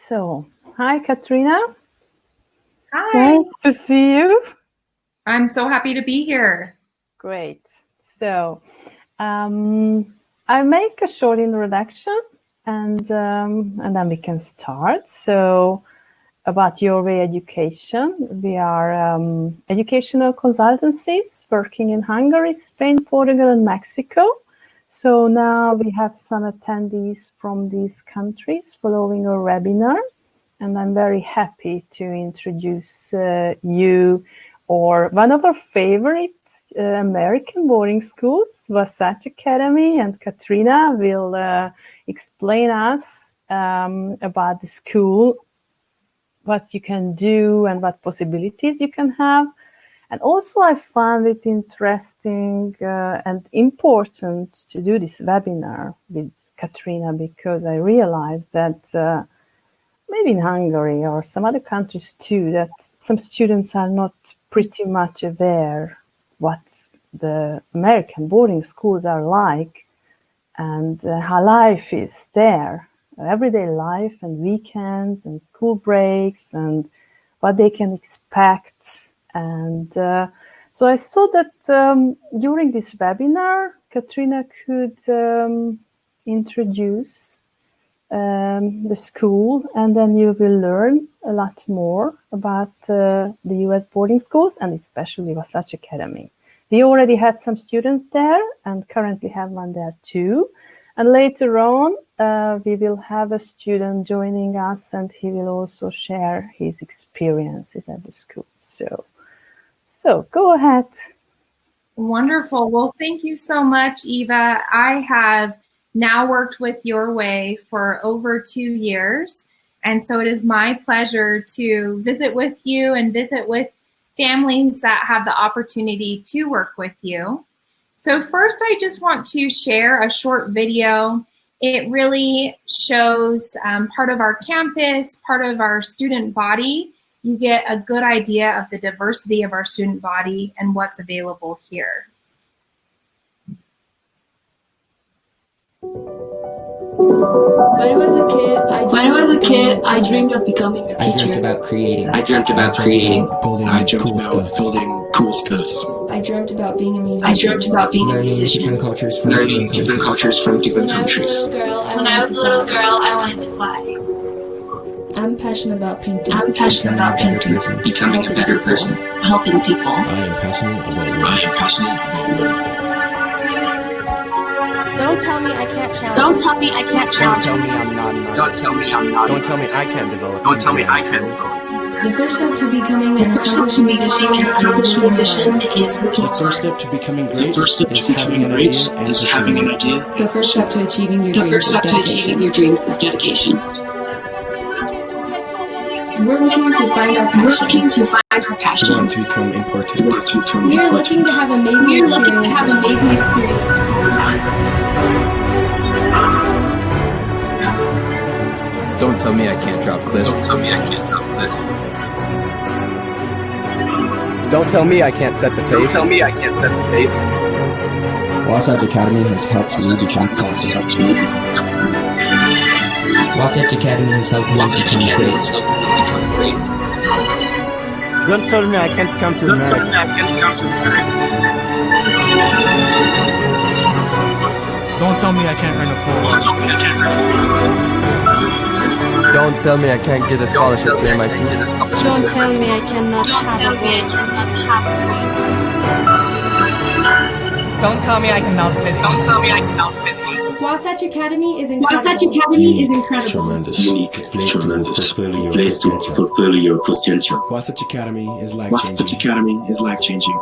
So, hi, Katrina. Hi. Nice to see you. I'm so happy to be here. Great. So, I make a short introduction, and then we can start. So, about Your Way Education, we are educational consultancies working in Hungary, Spain, Portugal, and Mexico. So now we have some attendees from these countries following our webinar, and I'm very happy to introduce you or one of our favorite American boarding schools, Wasatch Academy, and Katrina will explain us about the school, what you can do and what possibilities you can have. And also I found it interesting and important to do this webinar with Katrina, because I realized that maybe in Hungary or some other countries too, that some students are not pretty much aware what the American boarding schools are like and how life is there. Everyday life and weekends and school breaks and what they can expect. And so I thought that during this webinar, Katrina could introduce the school, and then you will learn a lot more about the US boarding schools and especially Wasatch Academy. We already had some students there and currently have one there too. And later on, we will have a student joining us, and he will also share his experiences at the school. So go ahead. Wonderful. Well, thank you so much, Eva. I have now worked with Your Way for over 2 years. And so it is my pleasure to visit with you and visit with families that have the opportunity to work with you. So first, I just want to share a short video. It really shows part of our campus, part of our student body. You get a good idea of the diversity of our student body and what's available here. When I was a kid, I dreamed of becoming a teacher. I dreamt about creating. Building cool stuff. I dreamt about being a musician. Learning different cultures from different countries. When I was a little girl, I wanted to fly. I'm passionate about painting. Becoming a better person. Helping people. I am passionate about learning. Don't tell me I can't challenge. Don't tell me I'm not enough. Don't tell me I'm not. Don't tell me I can't develop. The first step to becoming an accomplished musician is working The first step to becoming great is having an idea. The first step to achieving your dreams is dedication. We're looking to find our passion. We want to become important. We are looking to have amazing experiences. Don't tell me I can't drop cliffs. Don't tell me I can't set the pace. Wasatch Academy has helped me become confident. Wasatch Academy has helped me become great. Don't tell me I can't come to America. Don't tell me I can't earn a full. Don't tell me I can't get a scholarship to MIT. Don't tell me I cannot have a voice. Don't tell me I cannot fit in. Wasatch Academy is incredible. Tremendous. Unique, place to fulfill your potential. Wasatch Academy is life-changing.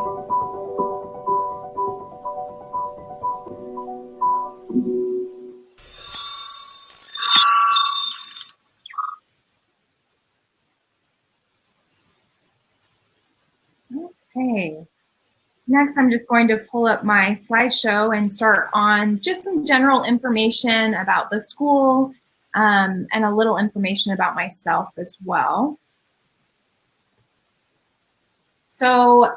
Okay. Next, I'm just going to pull up my slideshow and start on just some general information about the school and a little information about myself as well. So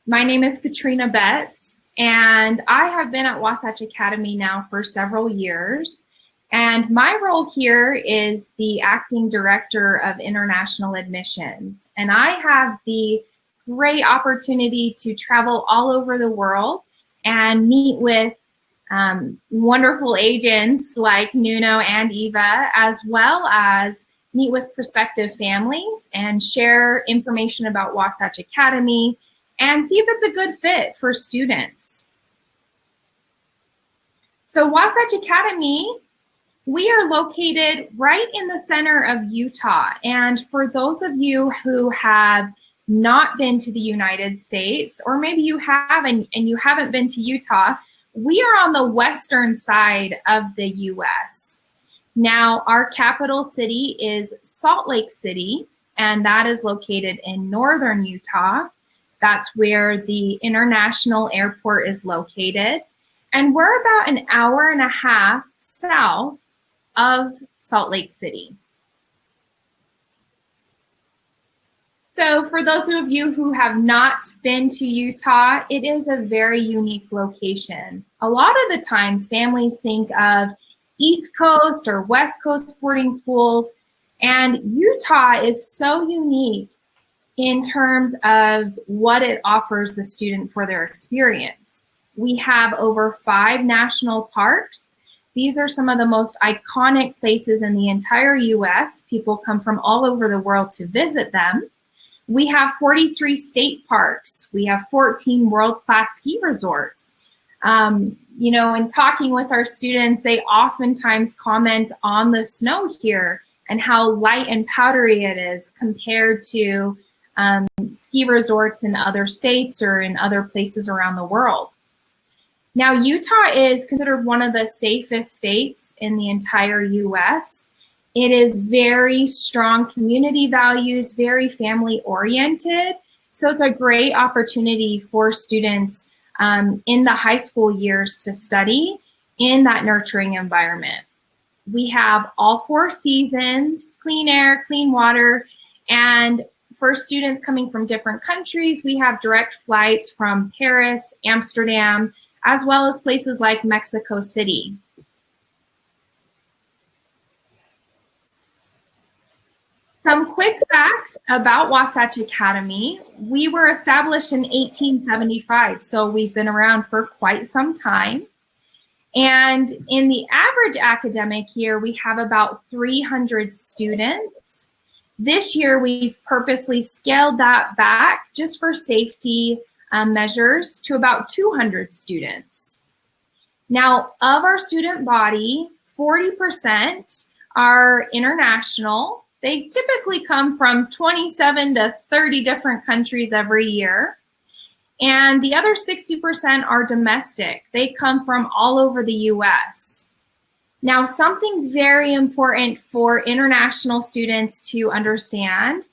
my name is Katrina Betts, and I have been at Wasatch Academy now for several years. And my role here is the acting director of international admissions. And I have the great opportunity to travel all over the world and meet with wonderful agents like Nuno and Eva, as well as meet with prospective families and share information about Wasatch Academy and see if it's a good fit for students. So Wasatch Academy, we are located right in the center of Utah. And for those of you who have not been to the United States, or maybe you have and you haven't been to Utah, we are on the western side of the US. Now, our capital city is Salt Lake City, and that is located in northern Utah. That's where the international airport is located. And we're about an hour and a half south of Salt Lake City. So for those of you who have not been to Utah, it is a very unique location. A lot of the times families think of East Coast or West Coast boarding schools, and Utah is so unique in terms of what it offers the student for their experience. We have over 5 national parks. These are some of the most iconic places in the entire US. People come from all over the world to visit them. We have 43 state parks. We have 14 world-class ski resorts. You know, in talking with our students, they oftentimes comment on the snow here and how light and powdery it is compared to ski resorts in other states or in other places around the world. Now, Utah is considered one of the safest states in the entire US. It is very strong community values, very family oriented. So it's a great opportunity for students in the high school years to study in that nurturing environment. We have all 4 seasons, clean air, clean water, and for students coming from different countries, we have direct flights from Paris, Amsterdam, as well as places like Mexico City. Some quick facts about Wasatch Academy. We were established in 1875, so we've been around for quite some time. And in the average academic year, we have about 300 students. This year, we've purposely scaled that back just for safety measures to about 200 students. Now, of our student body, 40% are international. They typically come from 27 to 30 different countries every year. And the other 60% are domestic. They come from all over the US. Now, something very important for international students to understand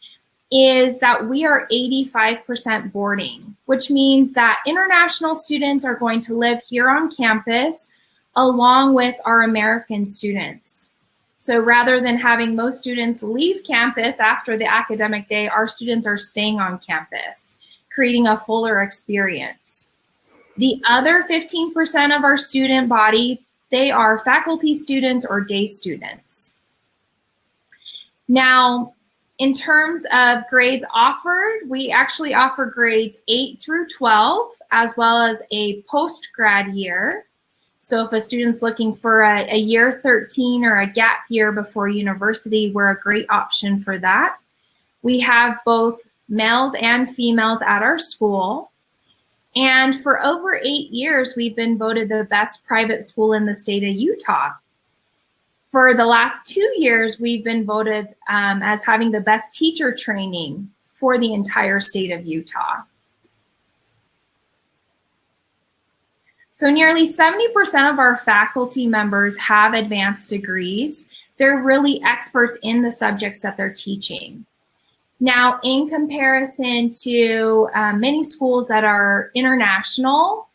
is that we are 85% boarding, which means that international students are going to live here on campus along with our American students. So rather than having most students leave campus after the academic day, our students are staying on campus, creating a fuller experience. The other 15% of our student body, they are faculty students or day students. Now, in terms of grades offered, we actually offer grades 8 through 12, as well as a post-grad year. So if a student's looking for a year 13 or a gap year before university, we're a great option for that. We have both males and females at our school. And for over 8 years, we've been voted the best private school in the state of Utah. For the last 2 years, we've been voted as having the best teacher training for the entire state of Utah. So nearly 70% of our faculty members have advanced degrees. They're really experts in the subjects that they're teaching. Now, in comparison to many schools that are international,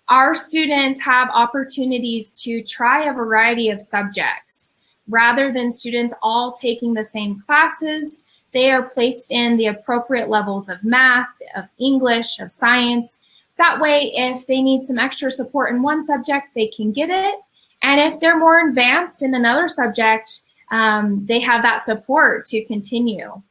our students have opportunities to try a variety of subjects. Rather than students all taking the same classes, they are placed in the appropriate levels of math, of English, of science. That way, if they need some extra support in one subject, they can get it. And if they're more advanced in another subject, they have that support to continue.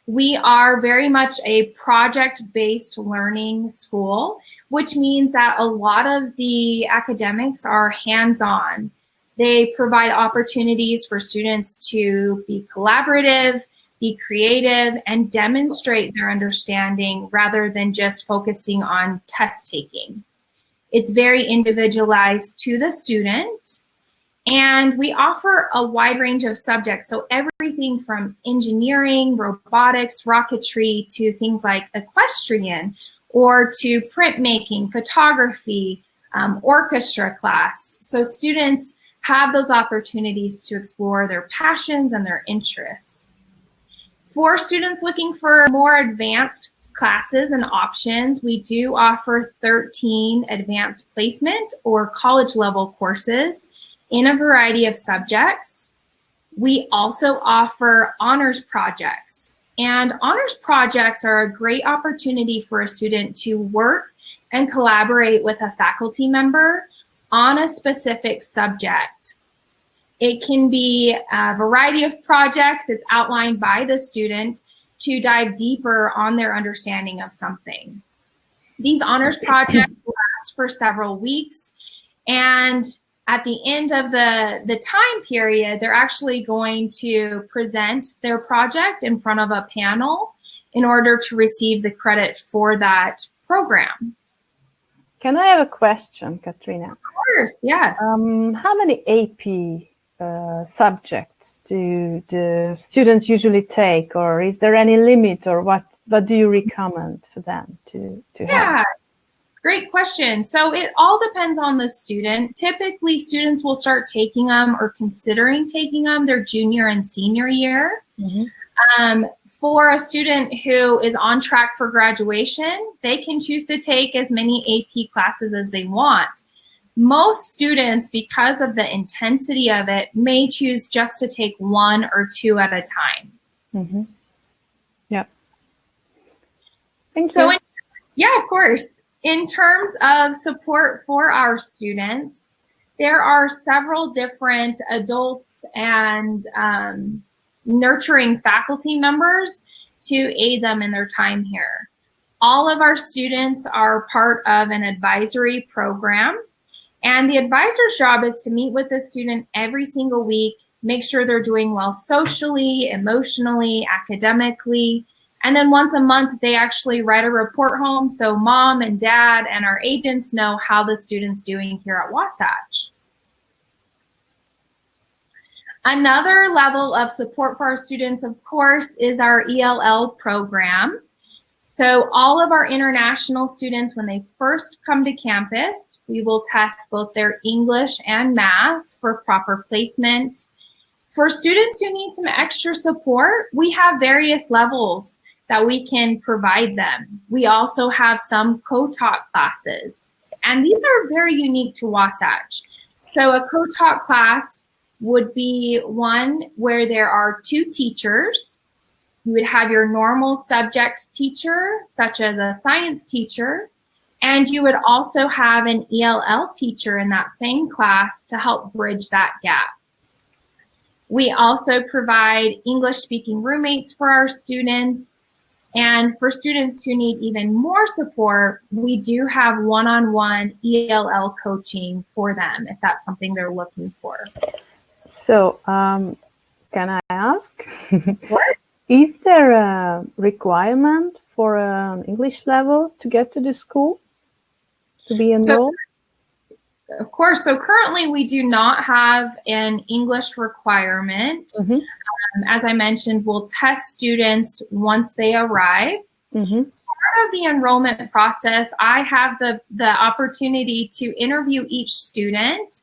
We are very much a project-based learning school, which means that a lot of the academics are hands-on. They provide opportunities for students to be collaborative, be creative, and demonstrate their understanding rather than just focusing on test taking. It's very individualized to the student. And we offer a wide range of subjects. So everything from engineering, robotics, rocketry, to things like equestrian, or to printmaking, photography, orchestra class. So students have those opportunities to explore their passions and their interests. For students looking for more advanced classes and options, we do offer 13 advanced placement or college level courses in a variety of subjects. We also offer honors projects, and honors projects are a great opportunity for a student to work and collaborate with a faculty member on a specific subject. It can be a variety of projects. It's outlined by the student to dive deeper on their understanding of something. These honors projects last for several weeks, and at the end of the time period, they're actually going to present their project in front of a panel in order to receive the credit for that program. Can I have a question, Katrina? Of course, yes. How many AP subjects do the students usually take, or is there any limit, or what do you recommend for them to have? Great question. So it all depends on the student. Typically, students will start taking them or considering taking them their junior and senior year. Mm-hmm. For a student who is on track for graduation, they can choose to take as many AP classes as they want. Most students, because of the intensity of it, may choose just to take one or two at a time. Mm-hmm. Yeah. Thank you. Yeah, of course. In terms of support for our students, there are several different adults and nurturing faculty members to aid them in their time here. All of our students are part of an advisory program, and the advisor's job is to meet with the student every single week, make sure they're doing well socially, emotionally, academically. And then once a month, they actually write a report home so mom and dad and our agents know how the student's doing here at Wasatch. Another level of support for our students, of course, is our ELL program. So all of our international students, when they first come to campus, we will test both their English and math for proper placement. For students who need some extra support, we have various levels that we can provide them. We also have some co-taught classes, and these are very unique to Wasatch. So a co-taught class would be one where there are two teachers. You would have your normal subject teacher, such as a science teacher, and you would also have an ELL teacher in that same class to help bridge that gap. We also provide English-speaking roommates for our students. And for students who need even more support, we do have one-on-one ELL coaching for them if that's something they're looking for. So, can I ask? What? Is there a requirement for an English level to get to the school, to be enrolled? Of course. So currently we do not have an English requirement. Mm-hmm. As I mentioned, we'll test students once they arrive. Mm-hmm. Part of the enrollment process, I have the opportunity to interview each student.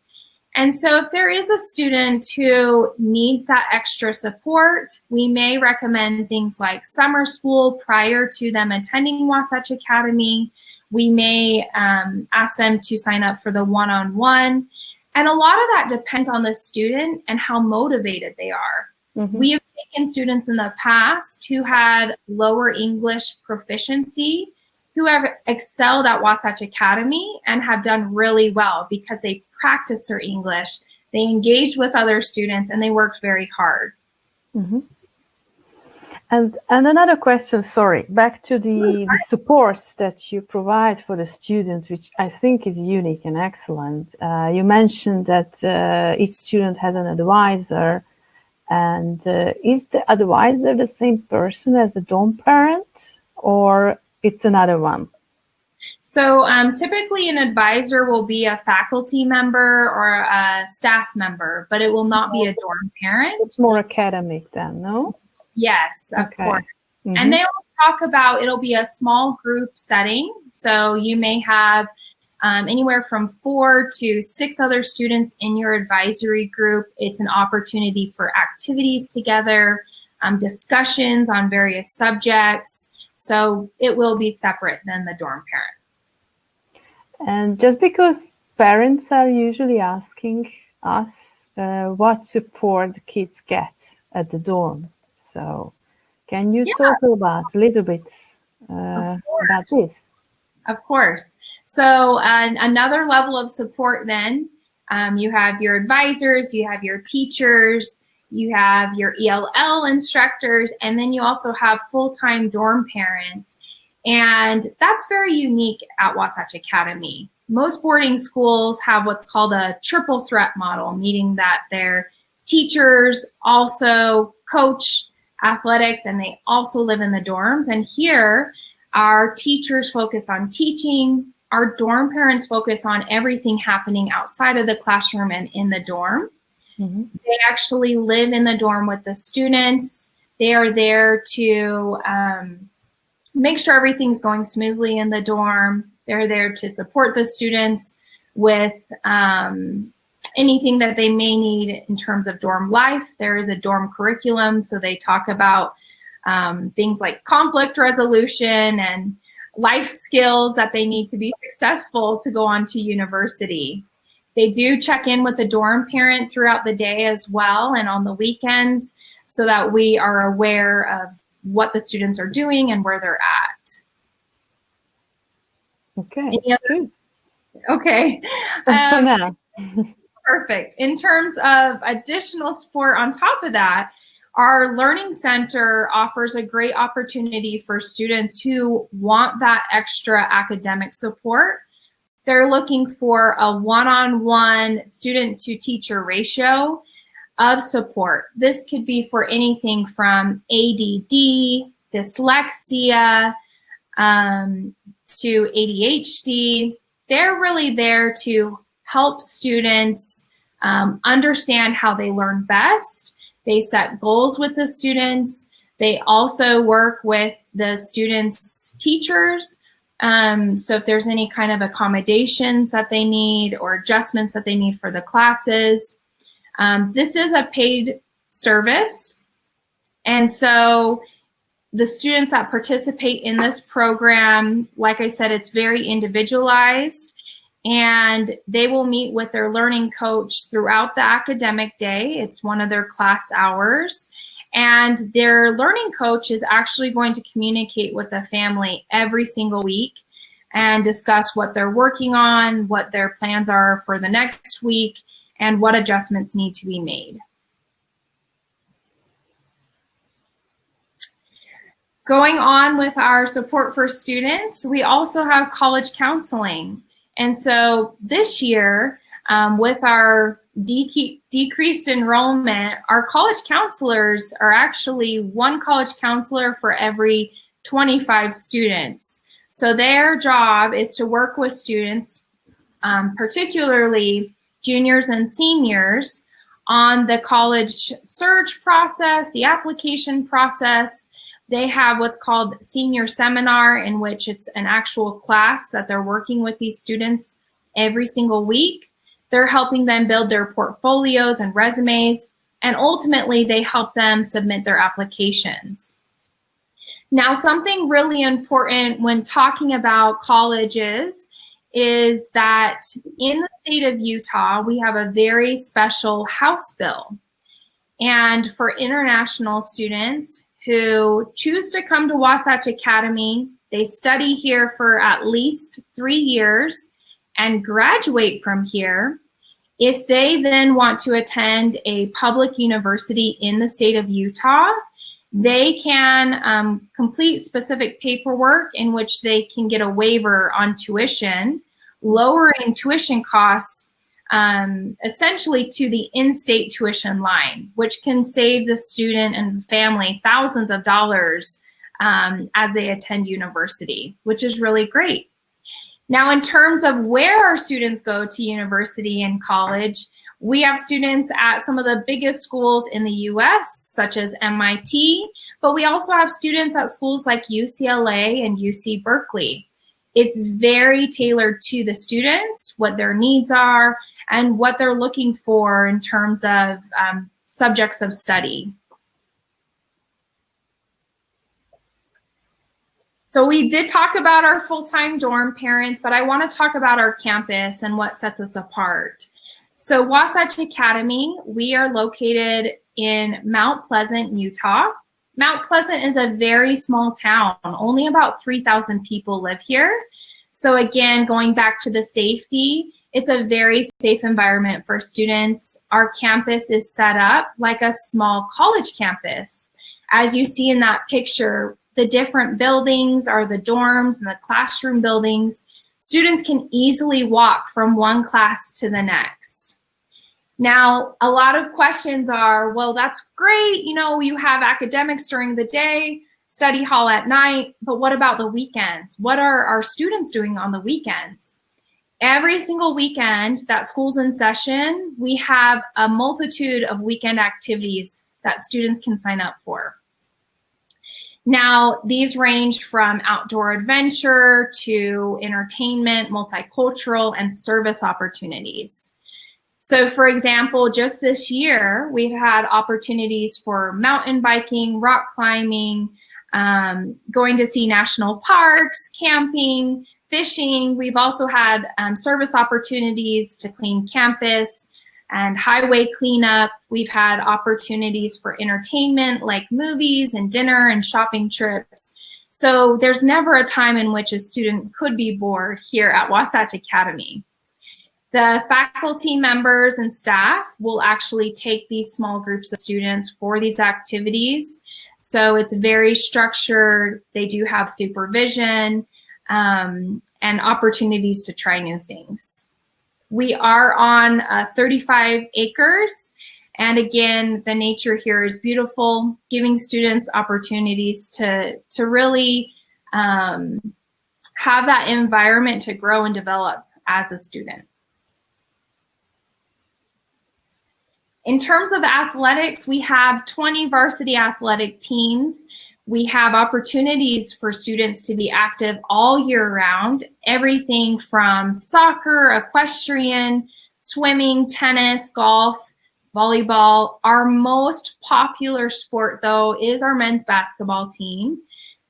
And so if there is a student who needs that extra support, we may recommend things like summer school prior to them attending Wasatch Academy. We may ask them to sign up for the one-on-one. And a lot of that depends on the student and how motivated they are. Mm-hmm. We have taken students in the past who had lower English proficiency, who have excelled at Wasatch Academy and have done really well because they practice their English, they engaged with other students, and they worked very hard. Mm-hmm. And another question, sorry, back to the supports that you provide for the students, which I think is unique and excellent. You mentioned that each student has an advisor, and is the advisor the same person as the dorm parent, or it's another one? So typically an advisor will be a faculty member or a staff member, but it will not be a dorm parent. It's more academic then, no? Yes, of course. Mm-hmm. And they will talk about, it'll be a small group setting. So you may have anywhere from 4 to 6 other students in your advisory group. It's an opportunity for activities together, discussions on various subjects. So it will be separate than the dorm parent. And just because parents are usually asking us what support the kids get at the dorm. So can you talk about a little bit about this? Of course. So another level of support then, you have your advisors, you have your teachers, you have your ELL instructors, and then you also have full-time dorm parents. And that's very unique at Wasatch Academy. Most boarding schools have what's called a triple threat model, meaning that their teachers also coach athletics and they also live in the dorms. And here, our teachers focus on teaching, our dorm parents focus on everything happening outside of the classroom and in the dorm. Mm-hmm. They actually live in the dorm with the students. They are there to make sure everything's going smoothly in the dorm. They're there to support the students with anything that they may need in terms of dorm life. There is a dorm curriculum, so they talk about things like conflict resolution and life skills that they need to be successful to go on to university. They do check in with the dorm parent throughout the day as well and on the weekends so that we are aware of what the students are doing and where they're at. Okay. Okay. Perfect. In terms of additional support on top of that, our Learning Center offers a great opportunity for students who want that extra academic support. They're looking for a one-on-one student-to-teacher ratio of support. This could be for anything from ADD, dyslexia, to ADHD. They're really there to help students understand how they learn best. They set goals with the students. They also work with the students' teachers. So if there's any kind of accommodations that they need or adjustments that they need for the classes. This is a paid service. And so the students that participate in this program, like I said, it's very individualized, and they will meet with their learning coach throughout the academic day. It's one of their class hours, and their learning coach is actually going to communicate with the family every single week and discuss what they're working on, what their plans are for the next week, and what adjustments need to be made. Going on with our support for students, we also have college counseling. And so this year, with our decreased enrollment, our college counselors are actually one college counselor for every 25 students. So their job is to work with students, particularly juniors and seniors, on the college search process, the application process. They have what's called senior seminar, in which it's an actual class that they're working with these students every single week. They're helping them build their portfolios and resumes, and ultimately they help them submit their applications. Now, something really important when talking about colleges is that in the state of Utah, we have a very special House bill. And for international students who choose to come to Wasatch Academy, they study here for at least 3 years and graduate from here, If they then want to attend a public university in the state of Utah, they can complete specific paperwork in which they can get a waiver on tuition, lowering tuition costs essentially to the in-state tuition line, which can save the student and family thousands of dollars as they attend university, which is really great. Now, in terms of where our students go to university and college, we have students at some of the biggest schools in the US, such as MIT, but we also have students at schools like UCLA and UC Berkeley. It's very tailored to the students, what their needs are, and what they're looking for in terms of subjects of study. So we did talk about our full-time dorm parents, but I want to talk about our campus and what sets us apart. So Wasatch Academy, we are located in Mount Pleasant, Utah. Mount Pleasant is a very small town. Only about 3,000 people live here. So again, going back to the safety, it's a very safe environment for students. Our campus is set up like a small college campus. As you see in that picture, the different buildings are the dorms and the classroom buildings. Students can easily walk from one class to the next. Now, a lot of questions are, well, that's great. You know, you have academics during the day, study hall at night, but what about the weekends? What are our students doing on the weekends? Every single weekend that school's in session, we have a multitude of weekend activities that students can sign up for. Now, these range from outdoor adventure to entertainment, multicultural, and service opportunities. So for example, just this year, we've had opportunities for mountain biking, rock climbing, going to see national parks, camping, fishing. We've also had service opportunities to clean campus and highway cleanup. We've had opportunities for entertainment like movies and dinner and shopping trips. So there's never a time in which a student could be bored here at Wasatch Academy. The faculty members and staff will actually take these small groups of students for these activities. So it's very structured. They do have supervision and opportunities to try new things. We are on 35 acres. And again, the nature here is beautiful, giving students opportunities to really have that environment to grow and develop as a student. In terms of athletics, we have 20 varsity athletic teams. We have opportunities for students to be active all year round, everything from soccer, equestrian, swimming, tennis, golf, volleyball. Our most popular sport, though, is our men's basketball team.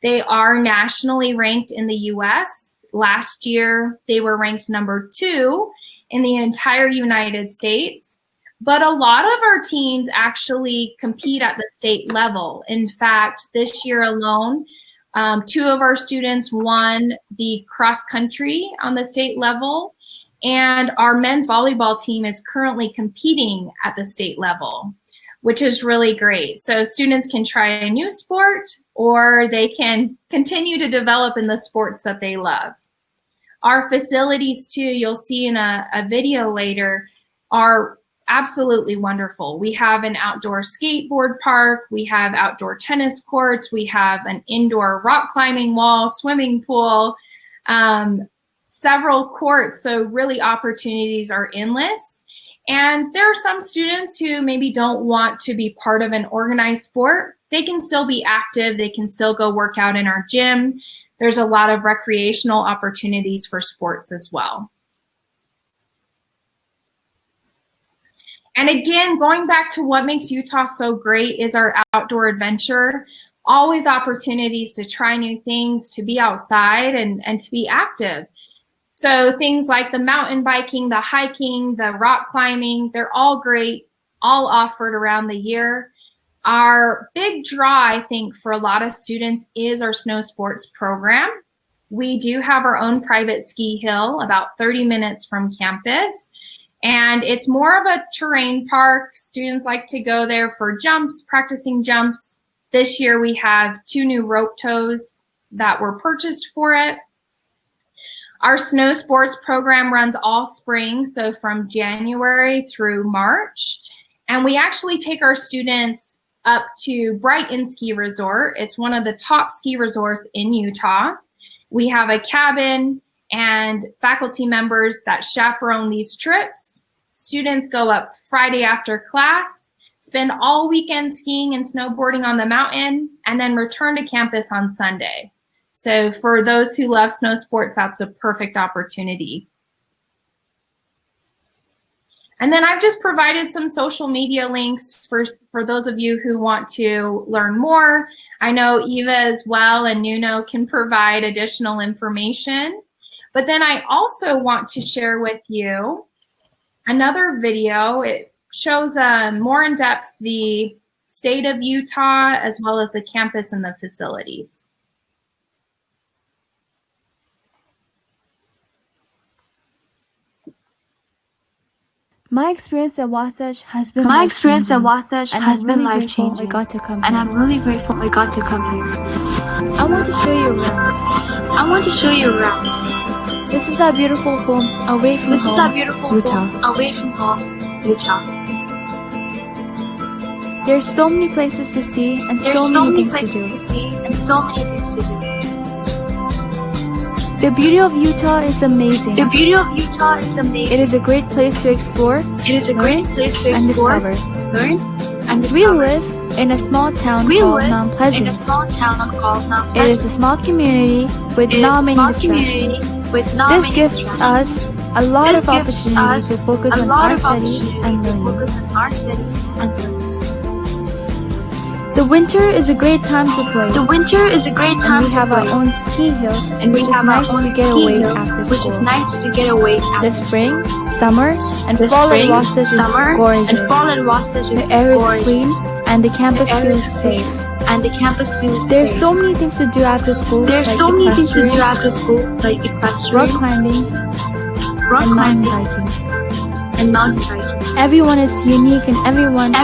They are nationally ranked in the US. Last year, they were ranked number 2 in the entire United States. But a lot of our teams actually compete at the state level. In fact, this year alone, 2 of our students won the cross country on the state level, and our men's volleyball team is currently competing at the state level, which is really great. So students can try a new sport, or they can continue to develop in the sports that they love. Our facilities too, you'll see in a video later, are absolutely wonderful. We have an outdoor skateboard park, we have outdoor tennis courts, we have an indoor rock climbing wall, swimming pool, several courts, so really opportunities are endless. And there are some students who maybe don't want to be part of an organized sport. They can still be active, they can still go work out in our gym. There's a lot of recreational opportunities for sports as well. And again, going back to what makes Utah so great is our outdoor adventure. Always opportunities to try new things, to be outside and to be active. So things like the mountain biking, the hiking, the rock climbing, they're all great, all offered around the year. Our big draw, I think, for a lot of students is our snow sports program. We do have our own private ski hill about 30 minutes from campus. And it's more of a terrain park. Students like to go there for jumps, practicing jumps. This year we have 2 new rope tows that were purchased for it. Our snow sports program runs all spring, so from January through March. And we actually take our students up to Brighton Ski Resort. It's one of the top ski resorts in Utah. We have a cabin and faculty members that chaperone these trips. Students go up Friday after class, spend all weekend skiing and snowboarding on the mountain, and then return to campus on Sunday. So for those who love snow sports, that's a perfect opportunity. And then I've just provided some social media links for those of you who want to learn more. I know Eva as well and Nuno can provide additional information. But then I also want to share with you another video. It shows more in depth the state of Utah as well as the campus and the facilities. My experience at Wasatch has been life-changing, I got to come here. And I'm really grateful I got to come here. I want to show you around. This is our beautiful home away from Utah. There's so many places to see and so many things to do. The beauty of Utah is amazing. It is a great place to explore. And discover. We live in a small town called Mount Pleasant. It is a small community with not many distractions. This gives us a lot of opportunities to focus on our study and learning. The winter is a great time to play. And we have our own ski hill, which is nice to get away after school. The spring, summer, and fall at Wasatch is gorgeous. The air is clean, and the campus feels safe. There's so many things to do after school, like equestrian, rock climbing, and mountain biking. Everyone is unique and everyone is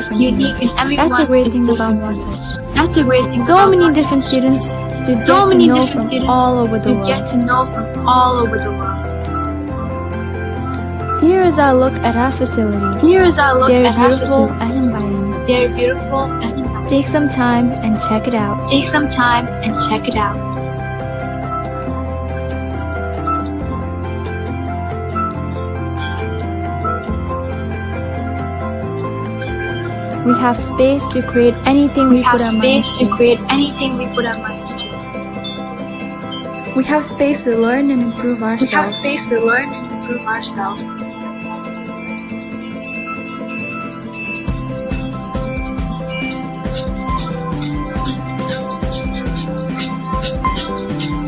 different. That's the great thing about Wasatch. So many different students to get to know from all over the world. Here is our look at our facilities. They're beautiful and inviting. Take some time and check it out. We have space to create anything we put our minds to. We have space to learn and improve ourselves.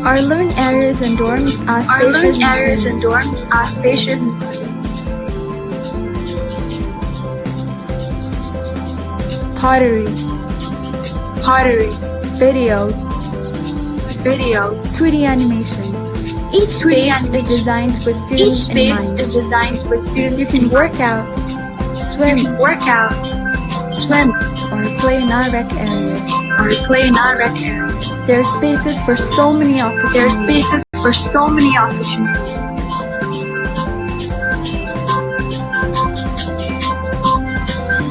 Our living areas and dorms are spacious and clean. Pottery, video, 3D animation. Each space is designed with students in mind. You can work out, swim, or play in our rec areas. There are spaces for so many opportunities.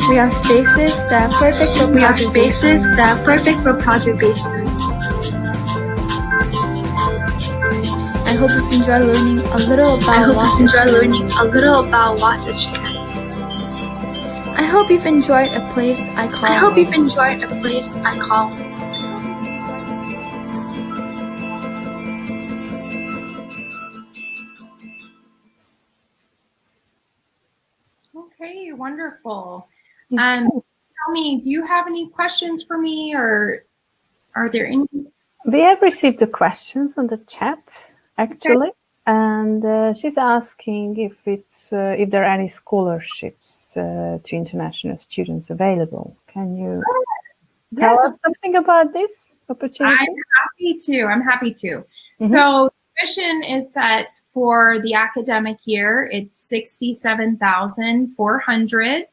We have spaces that are perfect for project-based learning. I hope you enjoy learning a little about Wasatch Academy. I hope you've enjoyed a place I call home. Okay, wonderful. Tell me, do you have any questions for me, or are there any? We have received the questions on the chat, actually, and she's asking if there are any scholarships to international students available. Can you tell us something about this opportunity? I'm happy to. So tuition is set for the academic year. It's $67,400.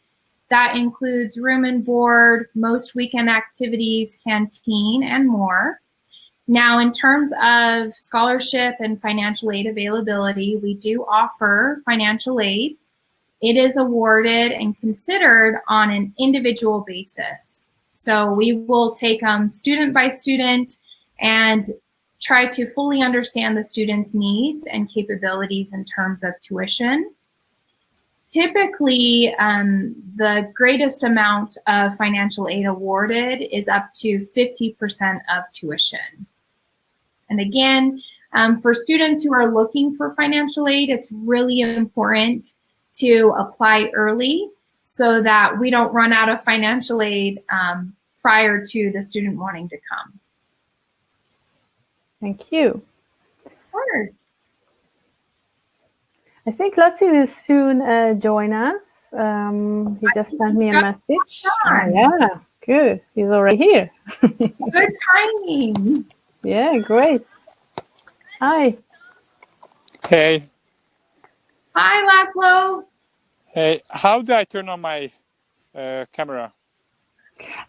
That includes room and board, most weekend activities, canteen, and more. Now, in terms of scholarship and financial aid availability, we do offer financial aid. It is awarded and considered on an individual basis. So we will take student by student and try to fully understand the student's needs and capabilities in terms of tuition. Typically, the greatest amount of financial aid awarded is up to 50% of tuition. And again, for students who are looking for financial aid, it's really important to apply early so that we don't run out of financial aid prior to the student wanting to come. Thank you. Of course. I think Lotzi will soon join us. He just sent me a message. Oh, yeah, good. He's already here. Good timing. Yeah, great. Hi. Hey. Hi, Laszlo. Hey, how do I turn on my camera?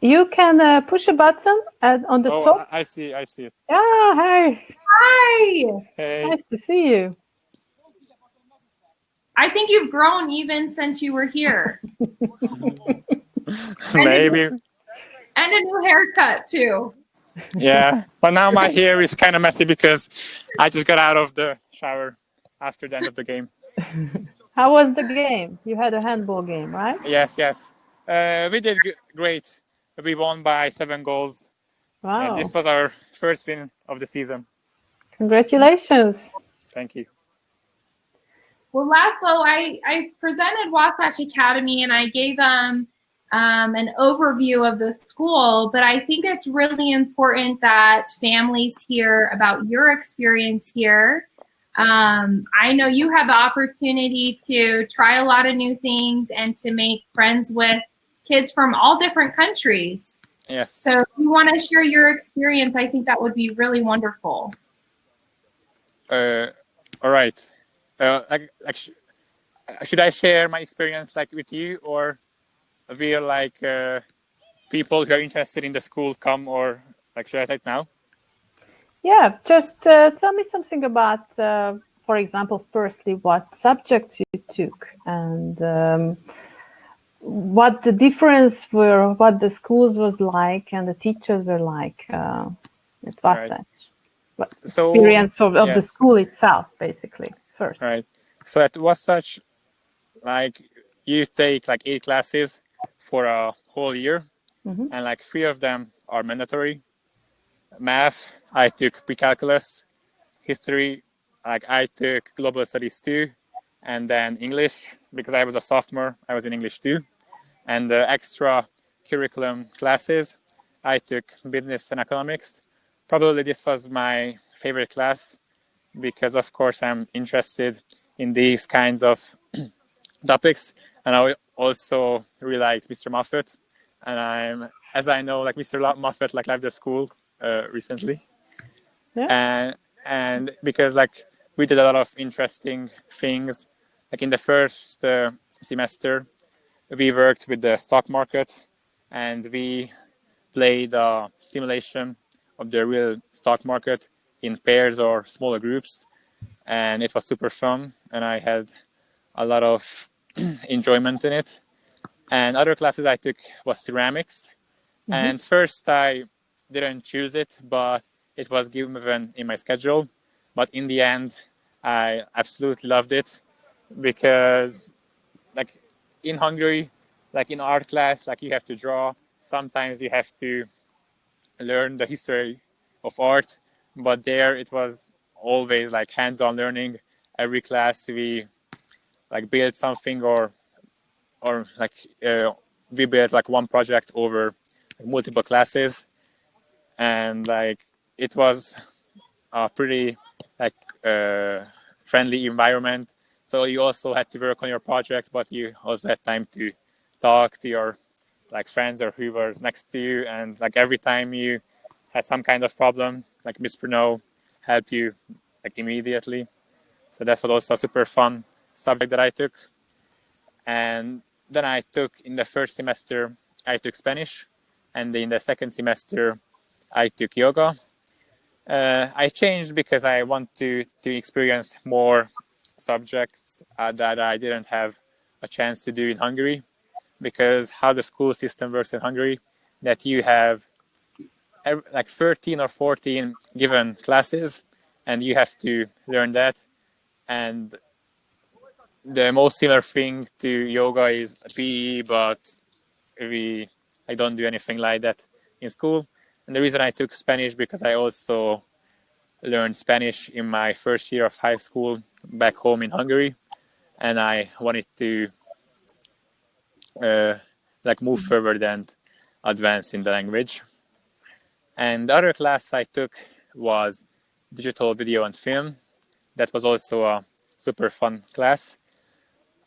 You can push a button on the top. I see it. Yeah, hi. Hi. Hey. Nice to see you. I think you've grown even since you were here. Maybe. And a new haircut too. Yeah, but now my hair is kind of messy because I just got out of the shower after the end of the game. How was the game? You had a handball game, right? Yes. We did great. We won by 7 goals. Wow. And this was our first win of the season. Congratulations. Thank you. Well, Laszlo, I presented Wasatch Academy and I gave them an overview of the school, but I think it's really important that families hear about your experience here. I know you had the opportunity to try a lot of new things and to make friends with kids from all different countries. Yes. So if you want to share your experience, I think that would be really wonderful. All right. Should I share my experience with you, or will people who are interested in the school come, or should I take now? Yeah, just tell me something about, for example, firstly, what subjects you took and what the difference were, what the schools was like and the teachers were like at Wasatch. Right. What experience of the school itself, basically, first. Right. So at Wasatch, you take 8 classes for a whole year, and 3 of them are mandatory. Math, I took pre-calculus. History, I took global studies too, and then English, because I was a sophomore, I was in English too. And the extra curriculum classes, I took business and economics. Probably this was my favorite class because, of course, I'm interested in these kinds of topics, and I also really liked Mr. Moffat. And as I know, Mr. Moffat left the school recently, and because we did a lot of interesting things. In the first semester, we worked with the stock market, and we played a simulation of the real stock market in pairs or smaller groups, and it was super fun, and I had a lot of enjoyment in it. And other classes I took was ceramics, and first I didn't choose it, but it was given in my schedule. But in the end, I absolutely loved it because in Hungary, in art class, you have to draw. Sometimes you have to learn the history of art, but there it was always hands-on learning. Every class we built something or we built one project over multiple classes, and it was a pretty friendly environment. So you also had to work on your project, but you also had time to talk to your friends or whoever's next to you. And every time you had some kind of problem, Miss Bruno helped you like immediately. So that was also a super fun subject that I took. And then I took, in the first semester, I took Spanish. And in the second semester, I took yoga. I changed because I want to experience more subjects that I didn't have a chance to do in Hungary. Because how the school system works in Hungary, that you have like 13 or 14 given classes, and you have to learn that. And the most similar thing to yoga is PE, but I don't do anything like that in school. And the reason I took Spanish, because I also learned Spanish in my first year of high school back home in Hungary, and I wanted to like move further and advance in the language. And the other class I took was digital video and film. That was also a super fun class.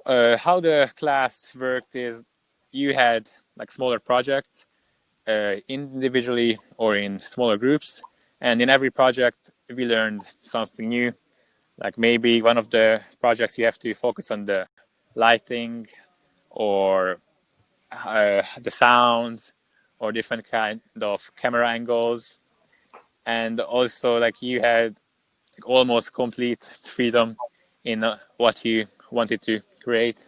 How the class worked is you had like smaller projects individually or in smaller groups. And in every project, we learned something new. Like maybe one of the projects you have to focus on the lighting or the sounds or different kind of camera angles. And also like you had like almost complete freedom in what you wanted to create.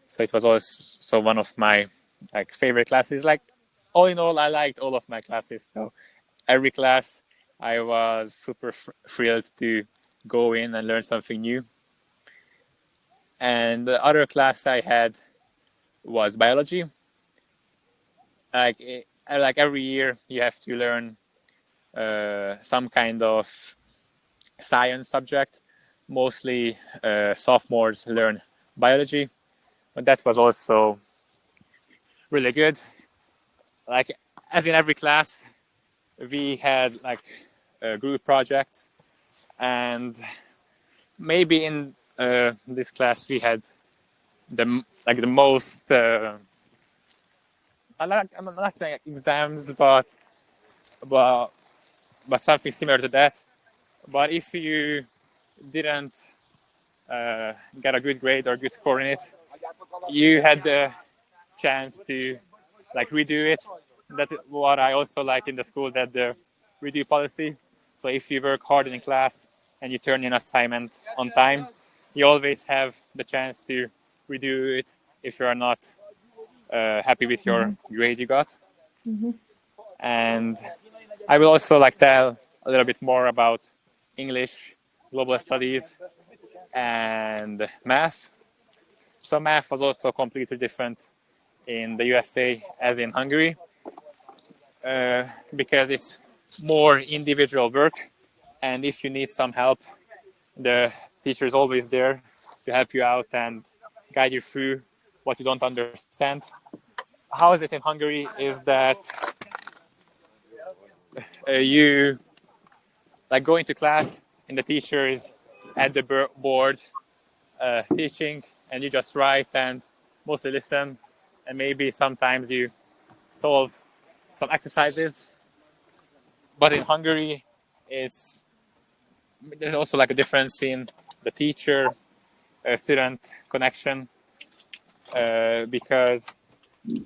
So it was also one of my like favorite classes. Like all in all, I liked all of my classes. So every class I was super thrilled to go in and learn something new. And the other class I had was biology. Like every year you have to learn some kind of science subject. Mostly sophomores learn biology, but that was also really good. Like as in every class, we had like group projects, and maybe in this class we had the most. I'm not saying exams, but something similar to that. But if you didn't get a good grade or good score in it, you had the chance to like redo it. That's what I also like in the school, that the redo policy. So if you work hard in class and you turn in assignment on time, you always have the chance to redo it if you are not happy with your grade you got. And I will also like tell a little bit more about English, global studies, and math. So math was also completely different in the USA as in Hungary, because it's more individual work, and if you need some help, the teacher is always there to help you out and guide you through what you don't understand. How is it in Hungary is that you like go into class and the teacher is at the board teaching, and you just write and mostly listen, and maybe sometimes you solve some exercises. But in Hungary, there's also like a difference in the teacher-student connection, because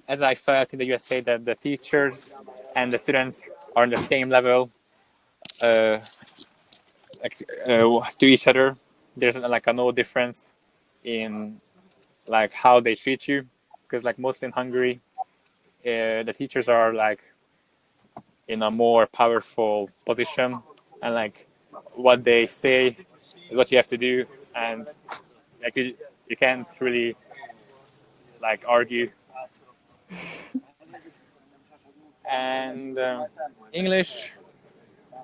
as I felt in the USA that the teachers and the students are on the same level to each other. There's like no difference in like how they treat you, because like mostly in Hungary, the teachers are like in a more powerful position, and like what they say is what you have to do, and like you can't really like argue. And English,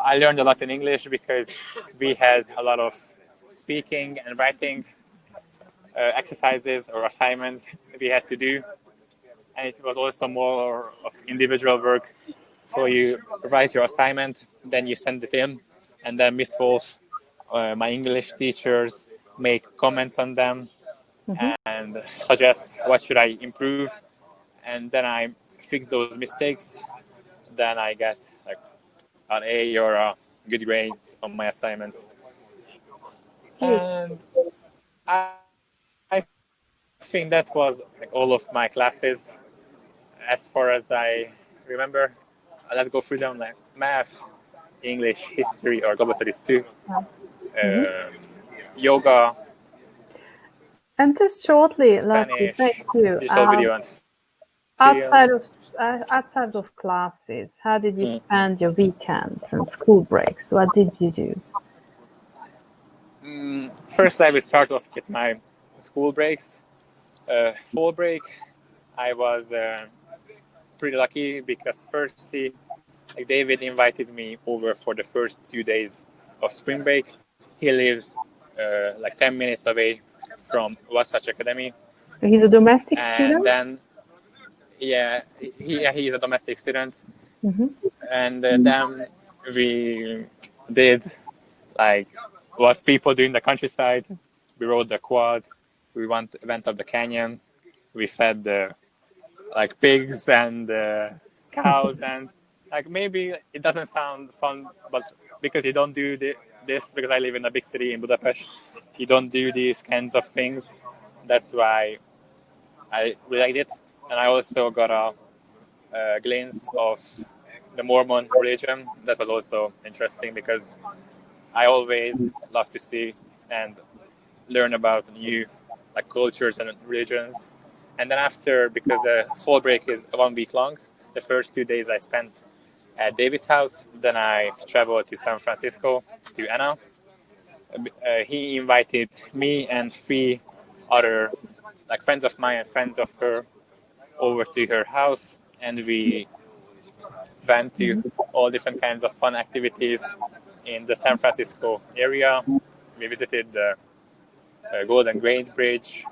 I learned a lot in English because we had a lot of speaking and writing exercises or assignments we had to do, and it was also more of individual work. So you write your assignment, then you send it in, and then Miss Wolf, my English teachers, make comments on them and suggest what should I improve, and then I fix those mistakes. Then I get like an A or a good grade on my assignment. And I think that was like all of my classes as far as I remember. Let's go through them, like math, English, history, or global studies too, yoga, And just shortly, Spanish, thank you. digital video and Outside of classes, how did you spend your weekends and school breaks? What did you do? First, I will start off with my school breaks. Fall break, I was pretty lucky because firstly, like David invited me over for the first 2 days of spring break. He lives like 10 minutes away from Wasatch Academy. He's a domestic student? And then, he's a domestic student. And then we did like what people do in the countryside. We rode the quad. We went up the canyon. We fed the like pigs and cows, and like maybe it doesn't sound fun, but because you don't do this, because I live in a big city in Budapest, you don't do these kinds of things. That's why I really liked it, and I also got a glimpse of the Mormon religion. That was also interesting because I always love to see and learn about new like cultures and religions. And then after, because the fall break is 1 week long, the first 2 days I spent at David's house. Then I traveled to San Francisco to Anna. He invited me and 3 other like friends of mine and friends of her over to her house, and we went to all different kinds of fun activities in the San Francisco area. We visited the Golden Gate Bridge.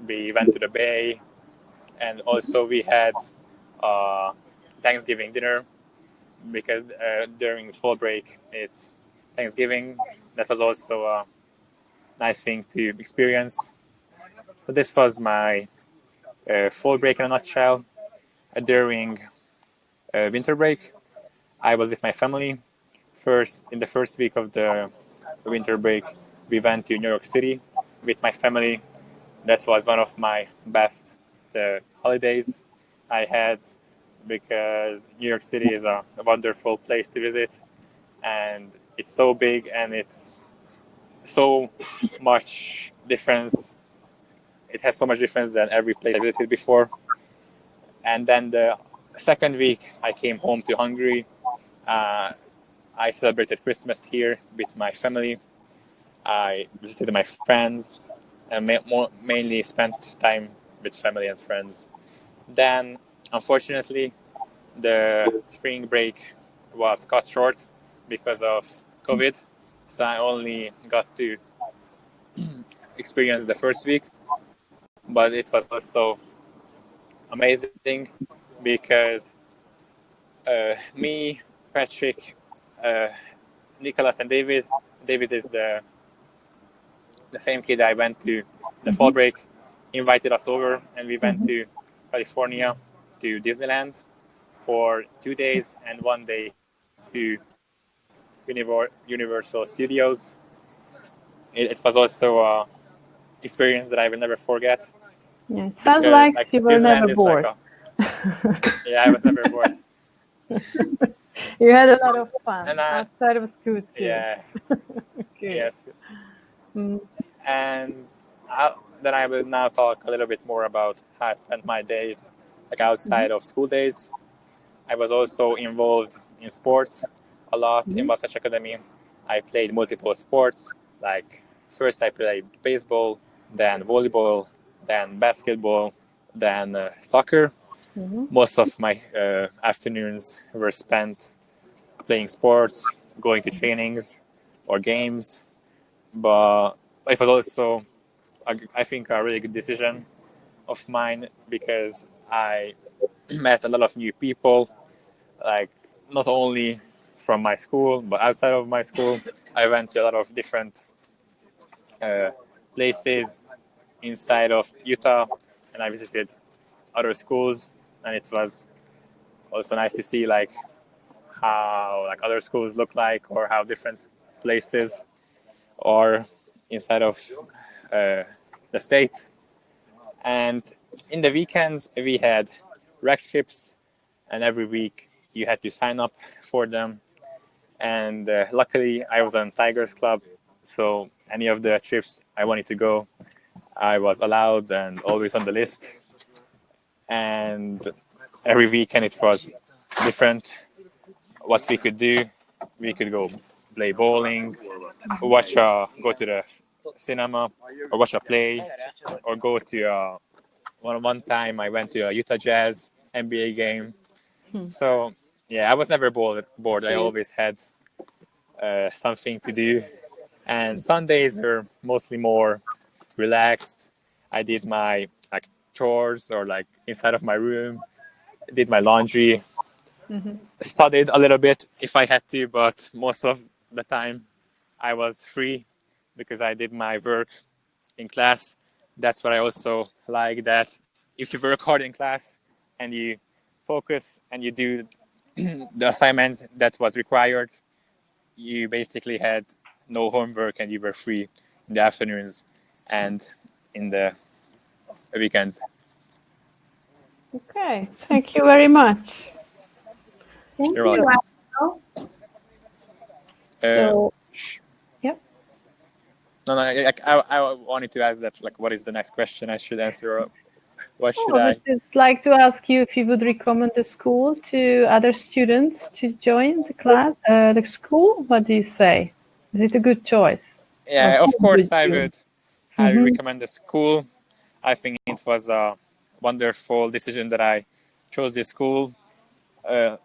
We went to the Bay, and also we had Thanksgiving dinner because during fall break it's Thanksgiving. That was also a nice thing to experience. So this was my fall break in a nutshell. During winter break, I was with my family. In the first week of the winter break, we went to New York City with my family. That was one of my best holidays I had because New York City is a wonderful place to visit, and it's so big and it's so much difference. It has so much difference than every place I visited before. And then the second week, I came home to Hungary. I celebrated Christmas here with my family. I visited my friends and mainly spent time with family and friends. Then, unfortunately, the spring break was cut short because of COVID. So I only got to experience the first week. But it was also amazing because me, Patrick, Nicholas, and David is the same kid I went to the fall break, invited us over, and we went to California to Disneyland for 2 days and 1 day to Universal Studios. It was also an experience that I will never forget. Yeah, it sounds like you were never bored. I was never bored. You had a lot of fun outside of school too. Yeah. Yes. And then I will now talk a little bit more about how I spent my days like outside of school days. I was also involved in sports a lot in Wasatch Academy. I played multiple sports. Like first I played baseball, then volleyball, then basketball, then soccer. Most of my afternoons were spent playing sports, going to trainings or games. But it was also, I think, a really good decision of mine because I met a lot of new people, like not only from my school, but outside of my school. I went to a lot of different places inside of Utah, and I visited other schools, and it was also nice to see like how like other schools look like or how different places are. inside of the state. And in the weekends, we had rec trips, and every week you had to sign up for them. And luckily, I was on Tigers Club, so any of the trips I wanted to go, I was allowed and always on the list. And every weekend it was different what we could do. We could go play bowling, go to the cinema, or watch a play, or go to one time I went to a Utah Jazz NBA game. So yeah, I was never bored. I always had something to do, and Sundays were mostly more relaxed. I did my chores or inside of my room, did my laundry, studied a little bit if I had to, but most of the time I was free because I did my work in class. That's what I also like, that if you work hard in class and you focus and you do the assignments that was required, you basically had no homework and you were free in the afternoons and in the weekends. Okay, thank you very much. Thank You're you. welcome. So, yep. No, I wanted to ask that, what is the next question I should answer? Or what should I? I'd like to ask you if you would recommend the school to other students to join the class, the school. What do you say? Is it a good choice? Yeah, of course I would highly recommend the school. I think it was a wonderful decision that I chose this school.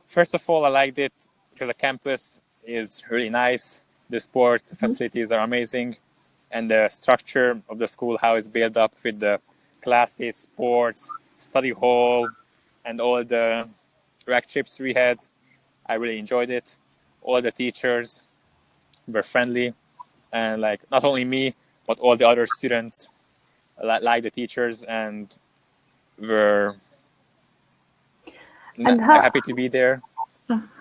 First of all, I liked it because the campus is really nice. The sport facilities are amazing. And the structure of the school, how it's built up with the classes, sports, study hall, and all the rec trips we had. I really enjoyed it. All the teachers were friendly. And not only me, but all the other students like the teachers and were happy to be there.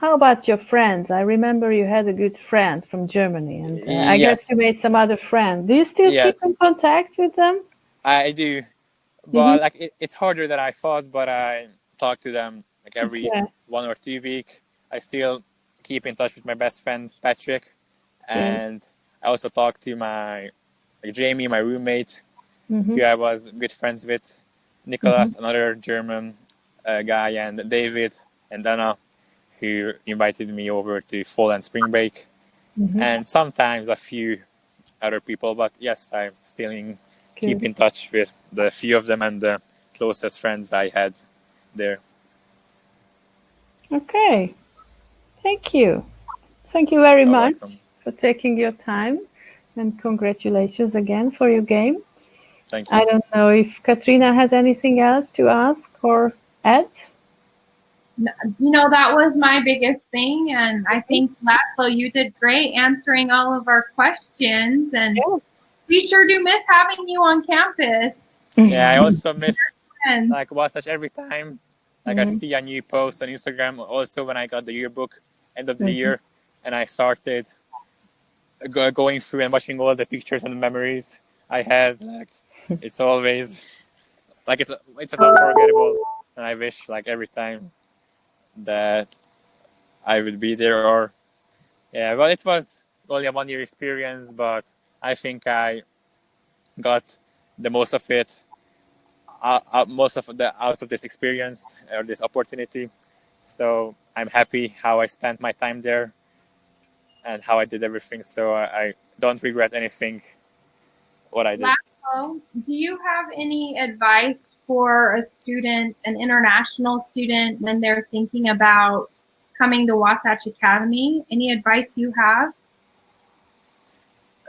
How about your friends? I remember you had a good friend from Germany, and I guess you made some other friends. Do you still keep in contact with them? I do, but it's harder than I thought. But I talk to them every 1 or 2 weeks. I still keep in touch with my best friend Patrick, and I also talk to my Jamie, my roommate, who I was good friends with, Nicholas, another German guy, and David and Dana, who invited me over to fall and spring break, and sometimes a few other people. But yes, I'm still keep in touch with the few of them and the closest friends I had there. Okay, thank you. Thank you very much for taking your time, and congratulations again for your game. Thank you. I don't know if Katrina has anything else to ask or add. That was my biggest thing, and I think Laszlo, you did great answering all of our questions, and we sure do miss having you on campus. Yeah, I also miss Wasatch every time. I see a new post on Instagram. Also, when I got the yearbook end of the year, and I started going through and watching all the pictures and memories I had. It's always it's unforgettable, and I wish every time that I would be there. Well, it was only a 1-year experience, but I think I got the most of it, out of this experience or this opportunity. So I'm happy how I spent my time there and how I did everything. So I don't regret anything what I did. Laszlo, do you have any advice for a student, an international student, when they're thinking about coming to Wasatch Academy? Any advice you have?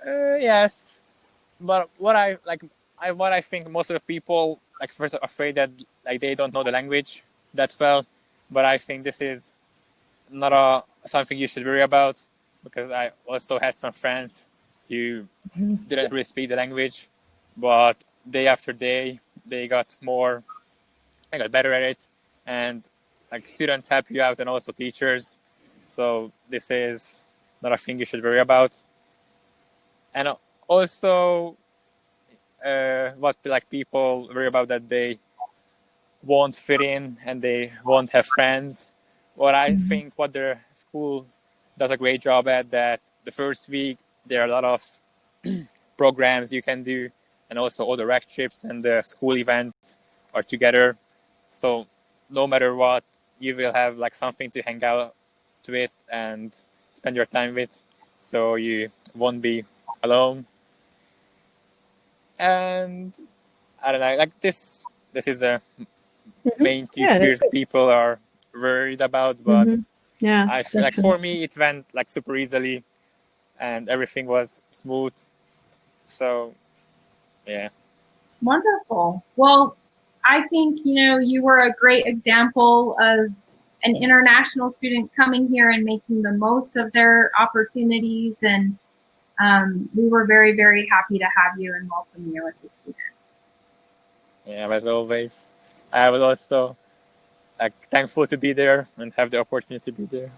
Yes, but what I think most of the people first are afraid that they don't know the language that well. But I think this is not something you should worry about, because I also had some friends who didn't really speak the language, but day after day they got better at it, and students help you out and also teachers. So this is not a thing you should worry about. And also what like people worry about, that they won't fit in and they won't have friends. What I think what their school does a great job at, that the first week there are a lot of programs you can do, and also all the rec trips and the school events are together. So no matter what, you will have like something to hang out with and spend your time with, so you won't be alone. And I don't know, like this is the main two fears people are worried about, but I feel like for me it went like super easily and everything was smooth. So yeah. Wonderful. Well, I think, you were a great example of an international student coming here and making the most of their opportunities. And we were very, very happy to have you and welcome you as a student. Yeah, as always. I was also thankful to be there and have the opportunity to be there.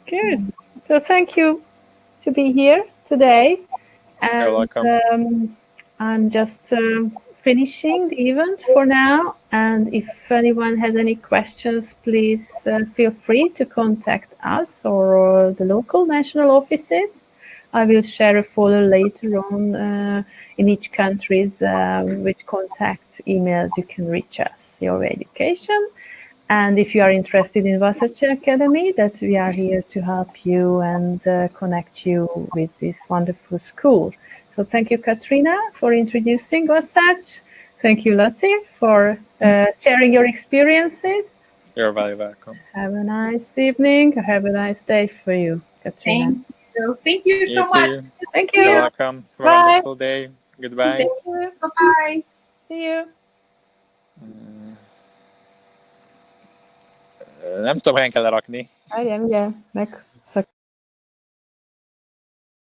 Good. So thank you to be here today. And, you're welcome. I'm just finishing the event for now. And if anyone has any questions, please feel free to contact us or the local national offices. I will share a folder later on in each country's with contact emails you can reach us, Your Way Education. And if you are interested in Wasatch Academy, that we are here to help you and connect you with this wonderful school. So thank you, Katrina, for introducing Wasatch. Thank you, Lottie, for sharing your experiences. You're very welcome. Have a nice evening. Have a nice day for you, Katrina. Thank you so much. Thank you. You're welcome. Have a wonderful day. Goodbye. Thank you. Bye-bye. See you. Nem tudom, helyen kell lerakni. Igen, meg